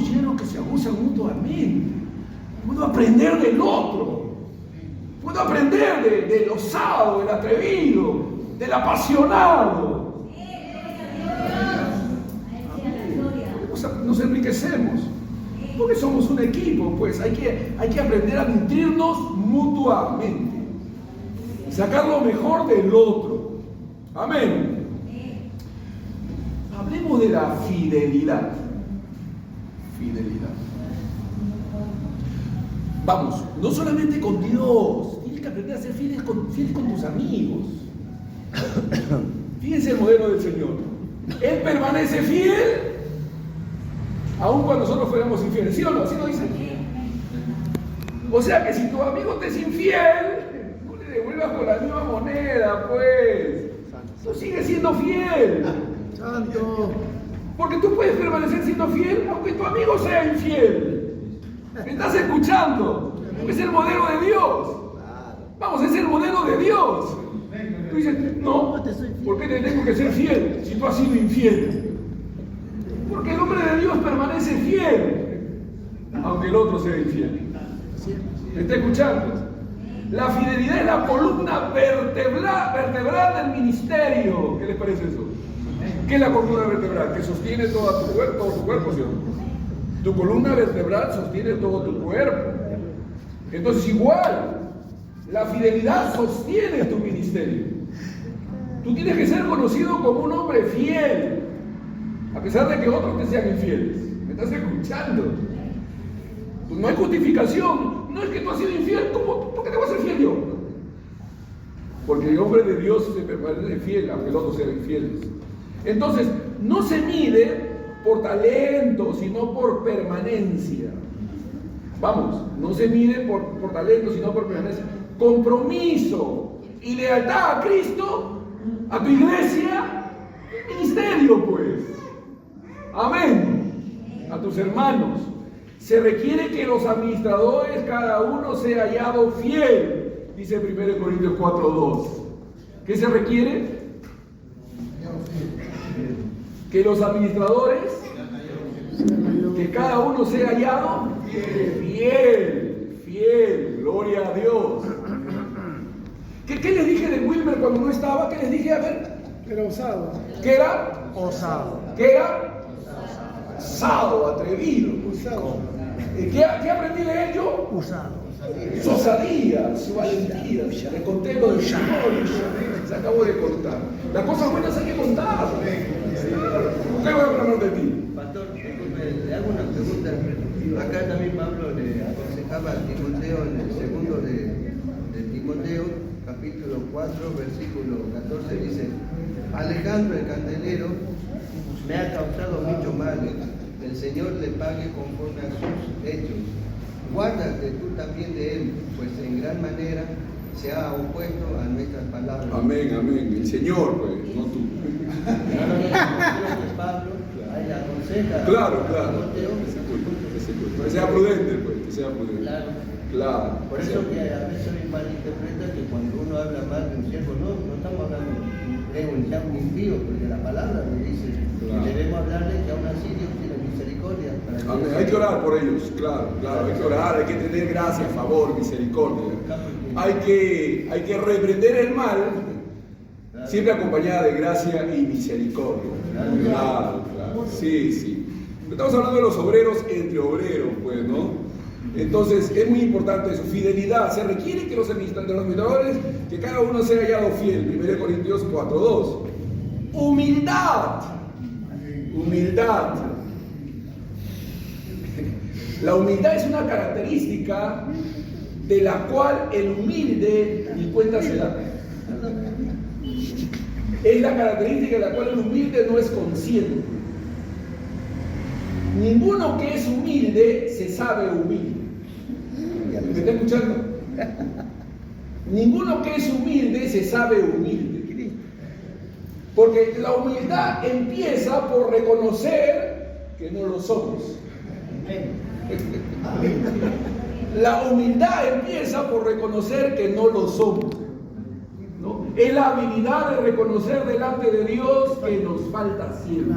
llenos que se abusan mutuamente. Puedo aprender del otro. Puedo aprender del osado, del atrevido, del apasionado. Nos enriquecemos. Porque somos un equipo, pues hay que aprender a nutrirnos mutuamente. Sacar lo mejor del otro. Amén. Hablemos de la fidelidad. Fidelidad. Vamos, no solamente con Dios, tienes que aprender a ser fieles con tus amigos. Fíjense el modelo del Señor. Él permanece fiel aun cuando nosotros fuéramos infieles. ¿Sí o no? ¿Sí lo dice? O sea que si tu amigo te es infiel, no le devuelvas con la misma moneda, pues. Tú sigues siendo fiel. Santo. Porque tú puedes permanecer siendo fiel aunque tu amigo sea infiel. ¿Me estás escuchando? Es el modelo de Dios. Vamos, es el modelo de Dios. Tú dices, no, ¿por qué te tengo que ser fiel si tú has sido infiel? Porque el hombre de Dios permanece fiel, aunque el otro sea infiel. ¿Me está escuchando? La fidelidad es la columna vertebral del ministerio. ¿Qué les parece eso? ¿Qué es la columna vertebral? Que sostiene todo tu cuerpo, ¿sí? Tu columna vertebral sostiene todo tu cuerpo. Entonces igual, la fidelidad sostiene tu ministerio. Tú tienes que ser conocido como un hombre fiel, a pesar de que otros te sean infieles. ¿Me estás escuchando? Pues no hay justificación. No es que tú has sido infiel. ¿Cómo? ¿Por qué te voy a ser fiel yo? Porque el hombre de Dios se permanece fiel, aunque el otro sea infiel. Entonces, no se mide por talento, sino por permanencia. Vamos, no se mide por talento, sino por permanencia. Compromiso y lealtad a Cristo, a tu iglesia, ministerio, pues. Amén. A tus hermanos. Se requiere que los administradores, cada uno sea hallado fiel, dice 1 Corintios 4:2. ¿Qué se requiere? Que los administradores, que cada uno sea hallado fiel, gloria a Dios. ¿Qué les dije de Wilmer cuando no estaba? ¿Qué les dije? A ver. Era osado. ¿Qué era? Osado. ¿Qué era? Osado, atrevido. Usado. ¿Qué aprendí de ello? Usado. Su osadía, su valentía. Le conté lo de Shimon, se acabó de contar. Las cosas buenas hay que contar. ¿Qué voy a hablar de ti? Pastor, le hago una pregunta. Acá también Pablo le aconsejaba a Timoteo en el segundo de Timoteo, capítulo 4, versículo 14, dice: Alejandro el candelero me ha causado mucho mal. El Señor le pague conforme a sus hechos. Guárdate tú también de él, pues en gran manera se ha opuesto a nuestras palabras. Amén, amén. El Señor, pues, no tú. Pablo ahí le aconseja. Claro. A Timoteo, Que sea prudente, pues, que sea prudente. Claro. Por eso que a veces se malinterpreta que cuando uno habla mal de un siervo, no estamos hablando de un impío, porque la palabra me dice Claro. que debemos hablarle que aún así Dios tiene misericordia. Amén. Hay que orar por ellos, claro, hay que orar, hay que tener gracia, favor, misericordia. Hay que reprender el mal, siempre acompañada de gracia y misericordia. Claro. Sí. Estamos hablando de los obreros entre obreros, pues, ¿no? Entonces, es muy importante su fidelidad. Se requiere que los administradores, que cada uno sea hallado fiel. 1 Corintios 4:2. Humildad. La humildad es una característica de la cual el humilde ni cuenta se da. Es la característica de la cual el humilde no es consciente. Ninguno que es humilde se sabe humilde. ¿Me está escuchando? Ninguno que es humilde se sabe humilde. Porque la humildad empieza por reconocer que no lo somos. La humildad empieza por reconocer que no lo somos, ¿no? Es la habilidad de reconocer delante de Dios que nos falta siempre.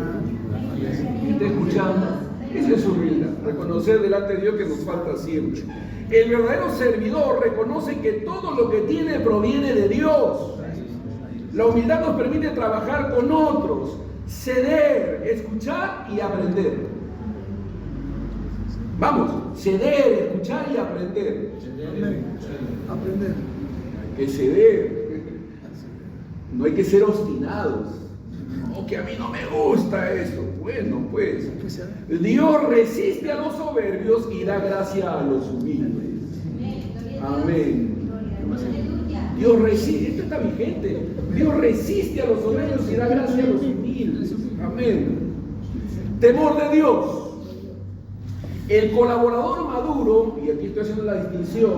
¿Me está escuchando? Esa es humildad, reconocer delante de Dios que nos falta siempre. El verdadero servidor reconoce que todo lo que tiene proviene de Dios. La humildad nos permite trabajar con otros, ceder, escuchar y aprender. Vamos, ceder, escuchar y aprender. Aprender. Hay que ceder. No hay que ser obstinados. No, que a mí no me gusta eso. Bueno, pues, Dios resiste a los soberbios y da gracia a los humildes. Amén. Dios resiste, esto está vigente. Dios resiste a los soberbios y da gracia a los humildes. Amén. Temor de Dios. El colaborador maduro, y aquí estoy haciendo la distinción,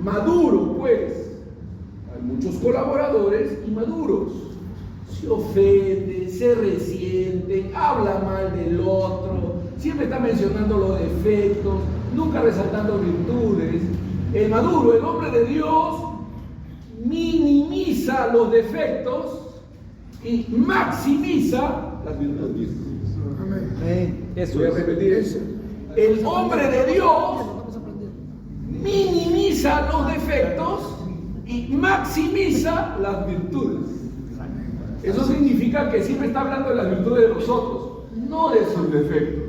maduro pues, hay muchos colaboradores inmaduros. Se ofenden, se resienten, habla mal del otro, siempre está mencionando los defectos, nunca resaltando virtudes. El maduro, el hombre de Dios, minimiza los defectos y maximiza las virtudes. Amén. Voy a repetir eso. El hombre de Dios minimiza los defectos y maximiza las virtudes. Eso significa que siempre está hablando de las virtudes de los otros, no de sus defectos.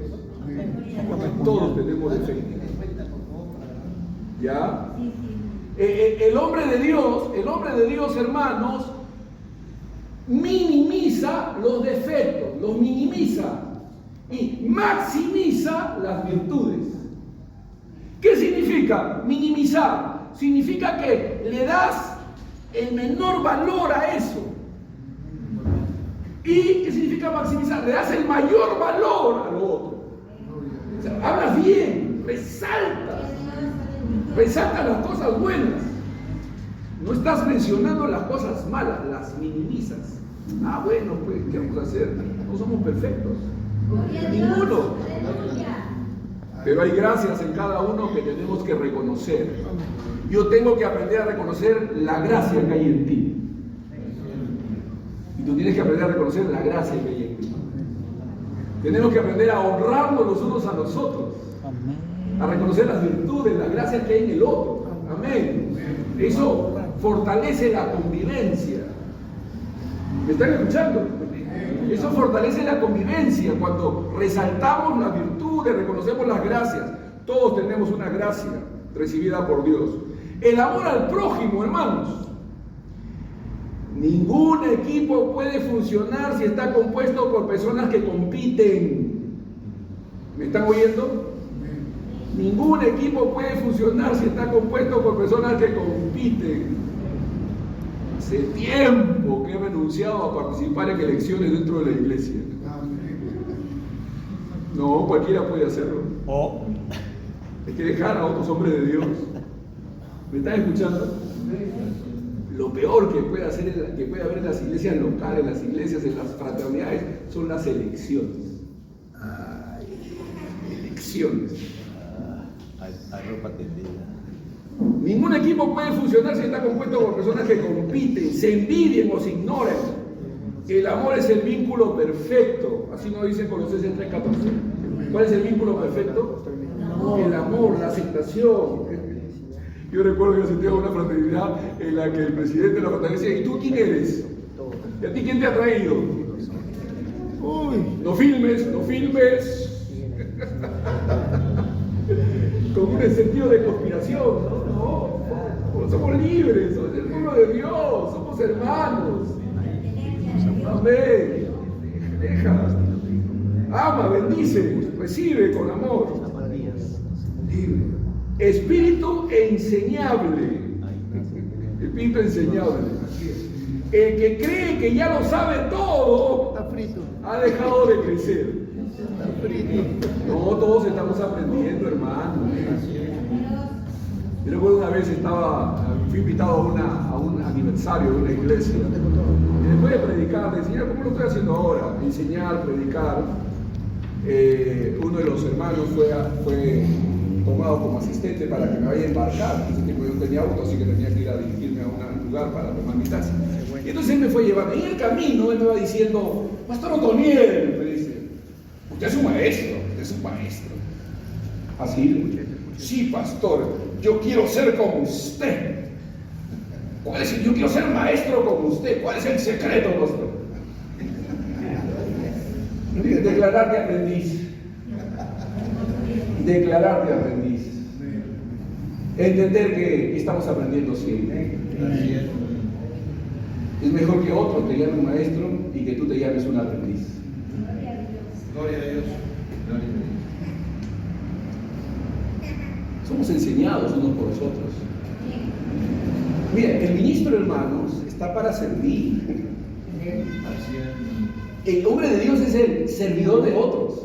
Todos tenemos defectos. ¿Ya? El hombre de Dios, hermanos, minimiza los defectos, los minimiza y maximiza las virtudes. ¿Qué significa minimizar? Significa que le das el menor valor a eso. ¿Y qué significa maximizar? Le das el mayor valor a lo otro. O sea, hablas bien, resaltas las cosas buenas. No estás mencionando las cosas malas, las minimizas. Ah, bueno, pues, ¿qué vamos a hacer? No somos perfectos. Ninguno. Pero hay gracias en cada uno que tenemos que reconocer. Yo tengo que aprender a reconocer la gracia que hay en ti. Y tú tienes que aprender a reconocer la gracia que hay en ti. Tenemos que aprender a honrarnos los unos a los otros. A reconocer las virtudes, la gracia que hay en el otro. Amén. Eso fortalece la convivencia. ¿Me están escuchando? Eso fortalece la convivencia cuando resaltamos las virtudes, reconocemos las gracias. Todos tenemos una gracia recibida por Dios. El amor al prójimo, hermanos. Ningún equipo puede funcionar si está compuesto por personas que compiten. ¿Me están oyendo? Ningún equipo puede funcionar si está compuesto por personas que compiten. Hace tiempo que he renunciado a participar en elecciones dentro de la iglesia. No, cualquiera puede hacerlo. Hay que dejar a otros hombres de Dios. ¿Me están escuchando? Lo peor que puede haber en las iglesias locales, en las iglesias, en las fraternidades, son las elecciones. Elecciones. A ropa tendida. Ningún equipo puede funcionar si está compuesto por personas que compiten, se envidian o se ignoran. El amor es el vínculo perfecto. Así nos dice Colosenses 3:14. ¿Cuál es el vínculo perfecto? El amor, la aceptación. Yo recuerdo que asistí a una fraternidad en la que el presidente de la fraternidad decía: ¿y tú quién eres? ¿Y a ti quién te ha traído? Uy, no filmes. Con un sentido de conspiración. No, somos libres, somos el pueblo de Dios, somos hermanos. Amén. Deja, ama, bendice, recibe con amor. Espíritu enseñable. Espíritu enseñable. El que cree que ya lo sabe todo Está frito. ha dejado de crecer. Está frito. No, todos estamos aprendiendo, hermano. Yo recuerdo una vez fui invitado a un aniversario de una iglesia. Y después de predicar, de enseñar como lo estoy haciendo ahora, enseñar, predicar, uno de los hermanos fue tomado como asistente para que me vaya a embarcar. En ese tiempo yo no tenía auto, así que tenía que ir a dirigirme a un lugar para tomar mi taxi. Y entonces él me fue llevando. Y en el camino él me va diciendo, Pastor Otoniel, me dice, usted es un maestro, usted es un maestro. Así, sí, pastor, yo quiero ser como usted. ¿Cuál es yo quiero ser maestro como usted? ¿Cuál es el secreto, pastor? Declararte aprendiz. Declararte aprendiz. Entender que estamos aprendiendo siempre. Es mejor que otro te llame un maestro y que tú te llames un aprendiz. Gloria a Dios. Gloria a Dios. Somos enseñados unos por los otros. Mira, el ministro, hermanos, está para servir. El hombre de Dios es el servidor de otros.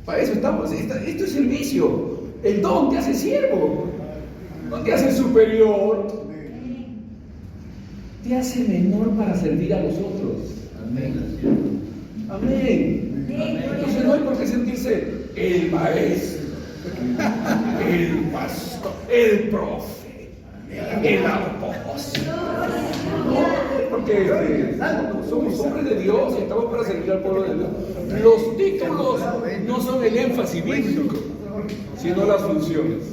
Para eso estamos. Esto es servicio. El don te hace siervo. No te hace superior. Te hace menor para servir a los otros. Amén. Entonces no hay por qué sentirse el maestro, el pastor, el profe, el apóstol. No, porque somos hombres de Dios y estamos para servir al pueblo de Dios. Los títulos no son el énfasis bíblico, sino las funciones.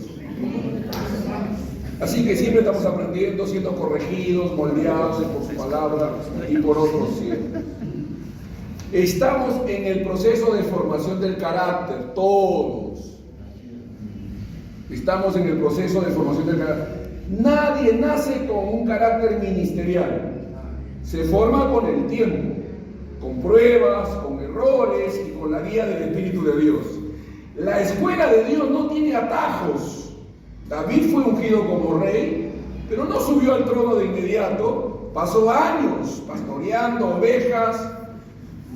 Así que siempre estamos aprendiendo, siendo corregidos, moldeados por su palabra y por otros siempre. Estamos en el proceso de formación del carácter, todos. Estamos en el proceso de formación del carácter. Nadie nace con un carácter ministerial. Se forma con el tiempo, con pruebas, con errores y con la guía del Espíritu de Dios. La escuela de Dios no tiene atajos. David fue ungido como rey, pero no subió al trono de inmediato. Pasó años pastoreando ovejas,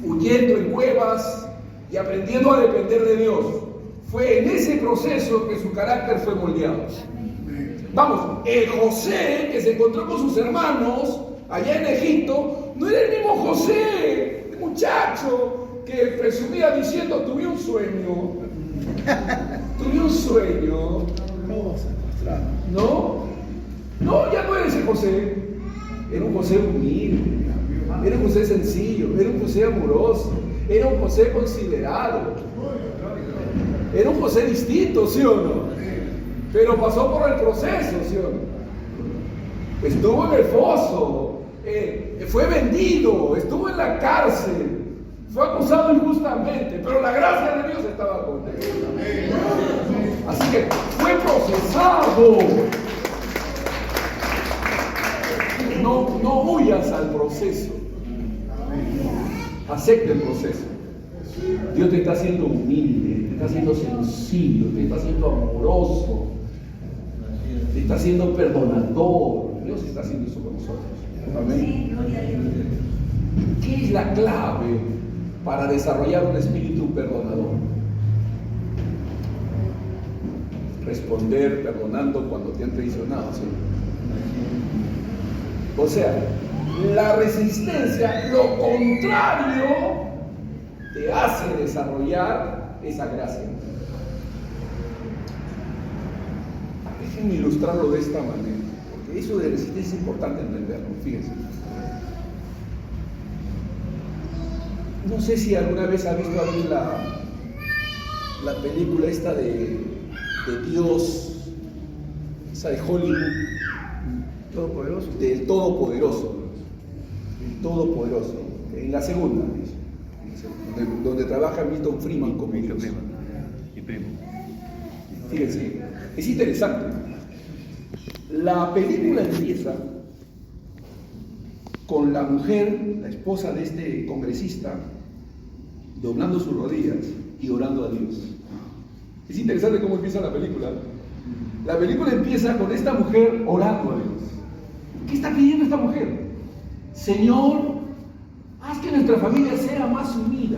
huyendo en cuevas y aprendiendo a depender de Dios. Fue en ese proceso que su carácter fue moldeado. Vamos, el José que se encontró con sus hermanos allá en Egipto no era el mismo José, el muchacho que presumía diciendo: tuve un sueño. Tuve un sueño. No, ya no era ese José. Era un José humilde, era un José sencillo, era un José amoroso, era un José considerado, era un José distinto, ¿sí o no? Pero pasó por el proceso, ¿sí o no? Estuvo en el foso, fue vendido, estuvo en la cárcel, fue acusado injustamente, pero la gracia de Dios estaba con él. Así que fue procesado. No huyas al proceso. Acepta el proceso. Dios te está haciendo humilde, te está haciendo sencillo, te está haciendo amoroso, te está haciendo perdonador. Dios está haciendo eso con nosotros. Amén. ¿Qué es la clave para desarrollar un espíritu perdonador? Responder perdonando cuando te han traicionado, ¿sí? O sea, la resistencia, lo contrario, te hace desarrollar esa gracia. Déjenme ilustrarlo de esta manera, porque eso de resistencia es importante entenderlo. Fíjense. No sé si alguna vez ha visto alguien la película esta de Dios, esa de Hollywood, Todopoderoso. del Todopoderoso. El Todopoderoso. En la segunda, donde trabaja Milton Friedman como Dios. Y primo. Fíjense, es interesante. La película empieza con la mujer, la esposa de este congresista, doblando sus rodillas y orando a Dios. Es interesante cómo empieza la película. La película empieza con esta mujer orando a Dios. ¿Qué está pidiendo esta mujer? Señor, haz que nuestra familia sea más unida.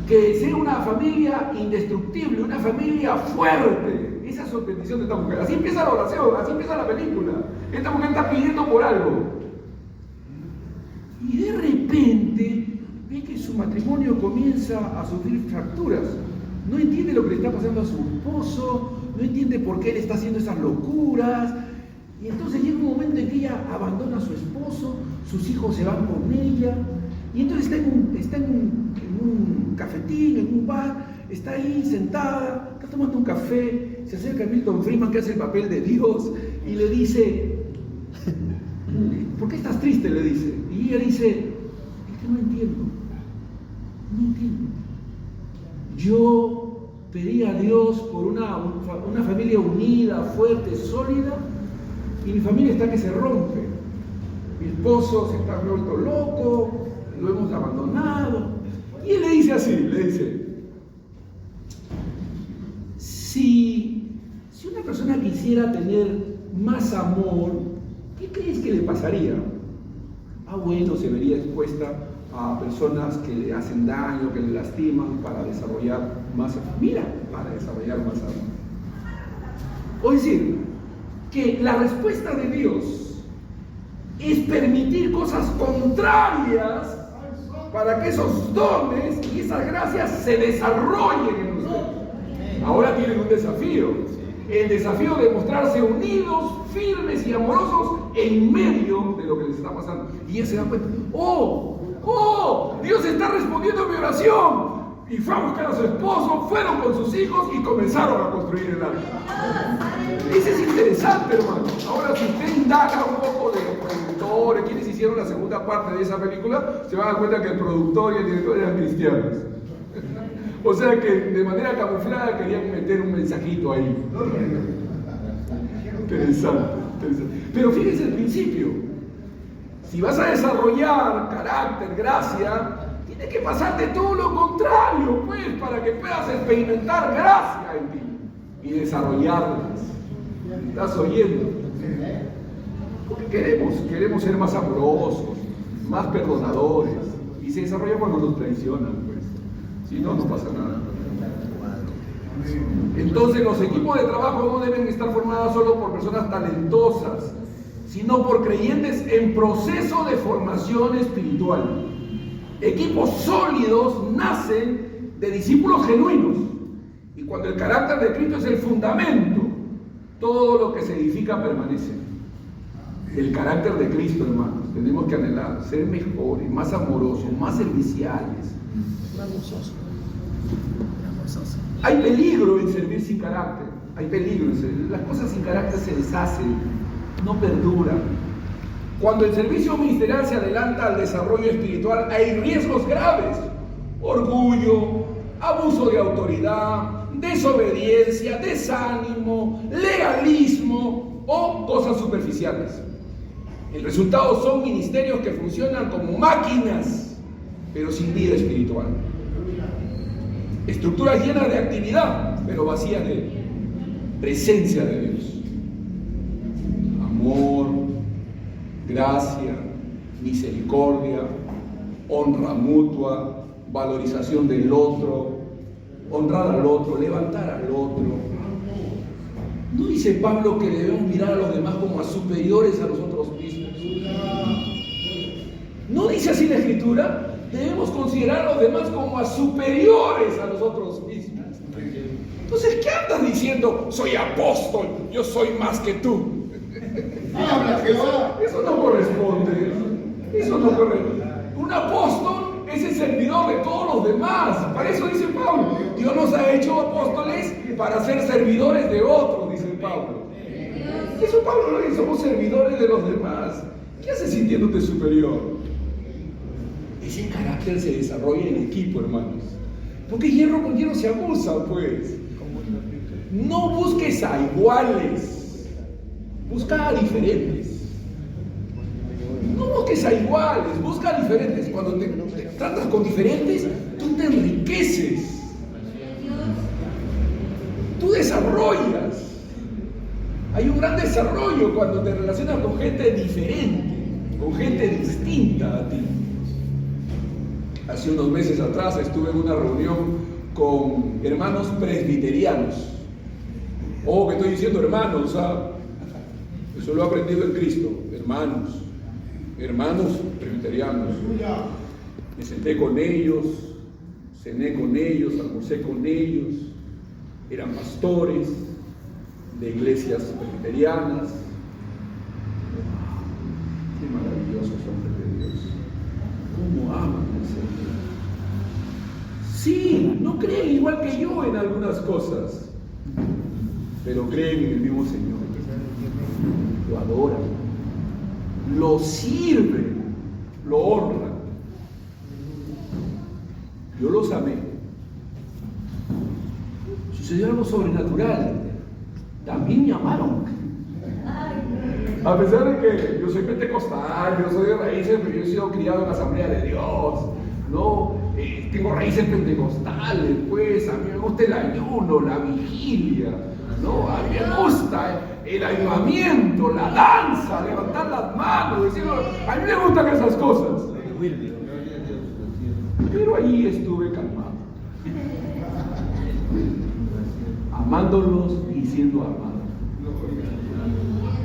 Que sea una familia indestructible, una familia fuerte. Esa es su petición de esta mujer. Así empieza la oración, así empieza la película. Esta mujer está pidiendo por algo. Y de repente ve que su matrimonio comienza a sufrir fracturas. No entiende lo que le está pasando a su esposo, no entiende por qué él está haciendo esas locuras. Y entonces llega un momento en que ella abandona a su esposo, sus hijos se van con ella. Y entonces está en un cafetín, en un bar, está ahí sentada, está tomando un café, se acerca a Milton Friedman, que hace el papel de Dios, y le dice, ¿por qué estás triste? Le dice. Y ella dice, es que no entiendo. Yo pedí a Dios por una familia unida, fuerte, sólida, y mi familia está que se rompe. Mi esposo se está vuelto loco, lo hemos abandonado. Y él le dice así, le dice, si una persona quisiera tener más amor, ¿qué crees que le pasaría? Bueno, se vería expuesta a personas que le hacen daño, que le lastiman para desarrollar más amor. O decir, que la respuesta de Dios es permitir cosas contrarias para que esos dones y esas gracias se desarrollen en usted. Ahora tienen un desafío. El desafío de mostrarse unidos, firmes y amorosos en medio de lo que les está pasando. Y ella se da cuenta, Dios está respondiendo a mi oración. Y fue a buscar a su esposo, fueron con sus hijos y comenzaron a construir el arca. Ese es interesante, hermano. Ahora, si usted indaga un poco de los productores, quienes hicieron la segunda parte de esa película, se van a dar cuenta que el productor y el director eran cristianos. O sea que de manera camuflada querían meter un mensajito ahí. Interesante. Pero fíjense el principio. Si vas a desarrollar carácter, gracia, tienes que pasarte todo lo contrario, pues, para que puedas experimentar gracia en ti y desarrollarlas. ¿Estás oyendo? Porque queremos ser más amorosos, más perdonadores, y se desarrolla cuando nos traicionan, pues. Si no, no pasa nada. Entonces, los equipos de trabajo no deben estar formados solo por personas talentosas, sino por creyentes en proceso de formación espiritual. Equipos sólidos nacen de discípulos genuinos, y cuando el carácter de Cristo es el fundamento, todo lo que se edifica permanece. El carácter de Cristo, hermanos, tenemos que anhelar ser mejores, más amorosos, más serviciales, más gozosos. Hay peligro en servir sin carácter, hay peligro en servir. Las cosas sin carácter se deshacen, no perduran. Cuando el servicio ministerial se adelanta al desarrollo espiritual, hay riesgos graves: orgullo, abuso de autoridad, desobediencia, desánimo, legalismo o cosas superficiales. El resultado son ministerios que funcionan como máquinas, pero sin vida espiritual. Estructuras llenas de actividad, pero vacías de presencia de Dios. Amor, gracia, misericordia, honra mutua, valorización del otro, honrar al otro, levantar al otro. ¿No dice Pablo que debemos mirar a los demás como a superiores a nosotros mismos? ¿No dice así la Escritura? Debemos considerar a los demás como a superiores a nosotros mismos. Entonces, ¿qué andas diciendo? Soy apóstol, yo soy más que tú. Eso no corresponde. Eso no corresponde. Un apóstol es el servidor de todos los demás. Para eso dice Pablo. Dios nos ha hecho apóstoles para ser servidores de otros, dice Pablo. Eso Pablo lo dice, somos servidores de los demás. ¿Qué haces sintiéndote superior? Ese carácter se desarrolla en equipo, hermanos. Porque hierro con hierro se abusa, pues. No busques a iguales, busca a diferentes. No busques a iguales, busca a diferentes. Cuando te tratas con diferentes, tú te enriqueces, tú desarrollas. Hay un gran desarrollo cuando te relacionas con gente diferente, con gente distinta a ti. Hace unos meses atrás estuve en una reunión con hermanos presbiterianos. Oh, que estoy diciendo hermanos, ¿ah? Eso lo he aprendido en Cristo, hermanos presbiterianos. Me senté con ellos, cené con ellos, almorcé con ellos. Eran pastores de iglesias presbiterianas. Qué maravillosos hombres de Dios. Cómo aman al Señor. Sí, no creen igual que yo en algunas cosas, pero creen en el mismo Señor. Lo adoran, lo sirven, lo honran. Yo los amé. Sucedió algo sobrenatural. También me amaron. A pesar de que yo soy pentecostal, yo soy de raíces, pero yo he sido criado en la Asamblea de Dios, ¿no? Tengo raíces pentecostales, pues, a mí me gusta el ayuno, la vigilia, ¿no? A mí me gusta el avivamiento, la danza, levantar las manos, decir, a mí me gustan esas cosas. Pero ahí estuve calmado, amándolos y siendo amado,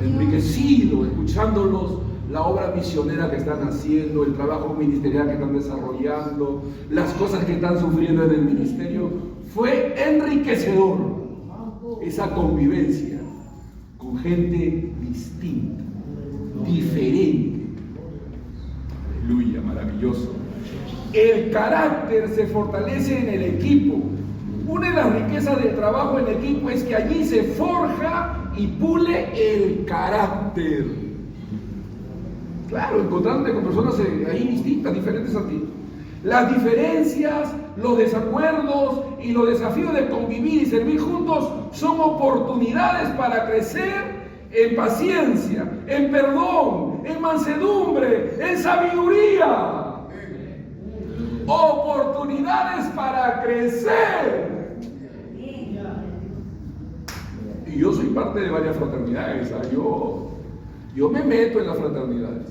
enriquecido, escuchándolos, la obra misionera que están haciendo, el trabajo ministerial que están desarrollando, las cosas que están sufriendo en el ministerio. Fue enriquecedor esa convivencia con gente distinta, diferente. Aleluya, maravilloso. El carácter se fortalece en el equipo. Una de las riquezas del trabajo en equipo es que allí se forja y pule el carácter. Claro, encontrándote con personas ahí distintas, diferentes a ti. Las diferencias, los desacuerdos y los desafíos de convivir y servir juntos son oportunidades para crecer en paciencia, en perdón, en mansedumbre, en sabiduría. Oportunidades para crecer. Y yo soy parte de varias fraternidades, ¿sabes? Yo me meto en las fraternidades.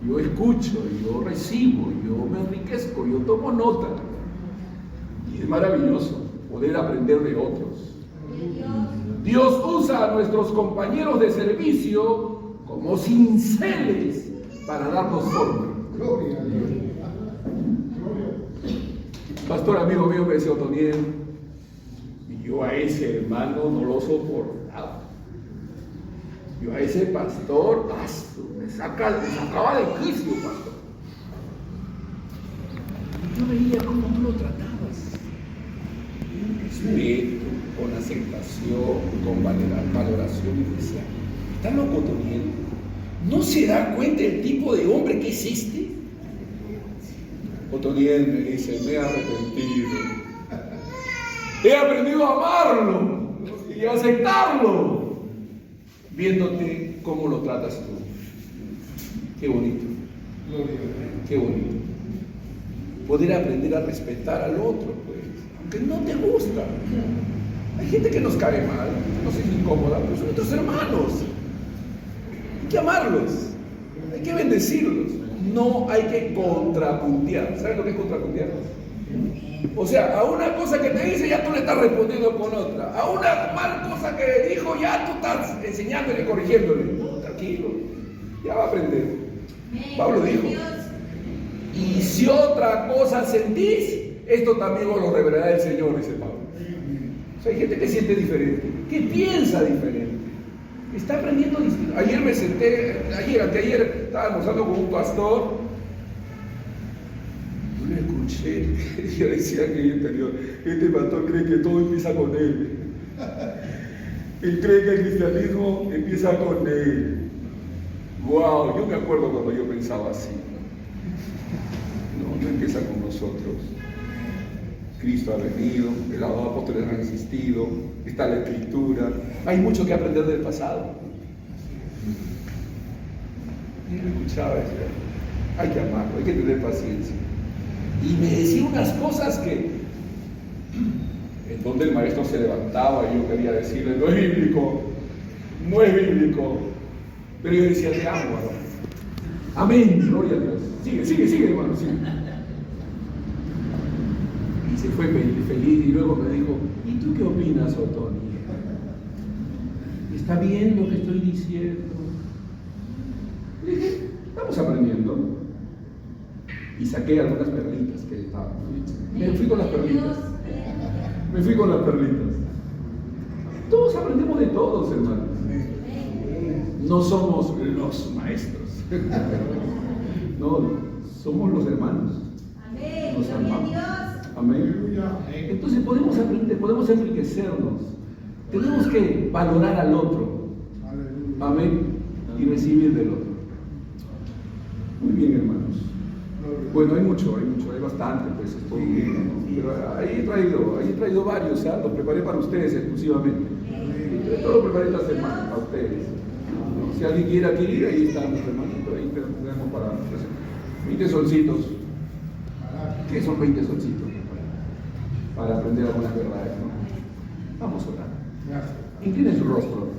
Yo escucho, yo recibo, yo me enriquezco, yo tomo nota. Y es maravilloso poder aprender de otros. Dios usa a nuestros compañeros de servicio como cinceles para darnos forma. Gloria a Dios. Pastor amigo mío me decía, Otoniel, y yo a ese hermano no lo soportaba. Yo a ese pastor, me sacaba de quicio, pastor. Y yo veía cómo tú lo tratabas. Con respeto, con aceptación, con valoración. Y decía, ¿está loco, Otoniel? ¿No se da cuenta el tipo de hombre que es este? Otoniel me dice, me he arrepentido. He aprendido a amarlo y a aceptarlo, viéndote cómo lo tratas tú. Qué bonito. Qué bonito. Poder aprender a respetar al otro, pues, aunque no te gusta. Hay gente que nos cae mal, que nos es incómoda, pero son nuestros hermanos. Hay que amarlos, hay que bendecirlos. No hay que contrapuntear. ¿Sabes lo que es contrapuntear? O sea, a una cosa que te dice ya tú le estás respondiendo con otra. A una mal cosa que dijo ya tú estás enseñándole y corrigiéndole. No, tranquilo, ya va a aprender. Pablo dijo, y si otra cosa sentís, esto también os lo revelará el Señor, dice Pablo. O sea, hay gente que siente diferente, que piensa diferente. Está aprendiendo distinto. Ayer me senté, anteayer estaba almorzando con un pastor. Yo le escuché, yo decía que en el interior, este pastor cree que todo empieza con él. Él cree que el cristianismo empieza con él. Wow, yo me acuerdo cuando yo pensaba así. No empieza con nosotros. Cristo ha venido, los apóstoles han existido, está la Escritura. Hay mucho que aprender del pasado. Y yo escuchaba, decía, hay que amarlo, hay que tener paciencia. Y me decía unas cosas que, en donde el maestro se levantaba y yo quería decirle, no es bíblico. No es bíblico. Pero yo decía, te amo, varón. Amén, gloria a Dios. Sigue, hermano, sigue. Y se fue feliz y luego me dijo, ¿y tú qué opinas, Otoni? ¿Está bien lo que estoy diciendo? Le dije, estamos aprendiendo. Y saqué algunas perlitas que estaban. Me fui con las perlitas. Todos aprendemos de todos, hermanos. No somos los maestros. No, somos los hermanos. Nos amamos. Amén. Entonces podemos aprender, podemos enriquecernos. Tenemos que valorar al otro. Amén. Y recibir del otro. Muy bien, hermanos. Bueno, hay mucho, hay bastante, pues estoy viendo, ¿no? Pero ahí he traído varios, ¿ah? Los preparé para ustedes exclusivamente. Todo lo preparé esta semana para ustedes. Si alguien quiere adquirir, ahí están los hermanitos, ahí tenemos para 20 solcitos. ¿Qué son 20 solcitos? Para aprender algunas verdades, ¿no? Vamos a orar. Incline su rostro.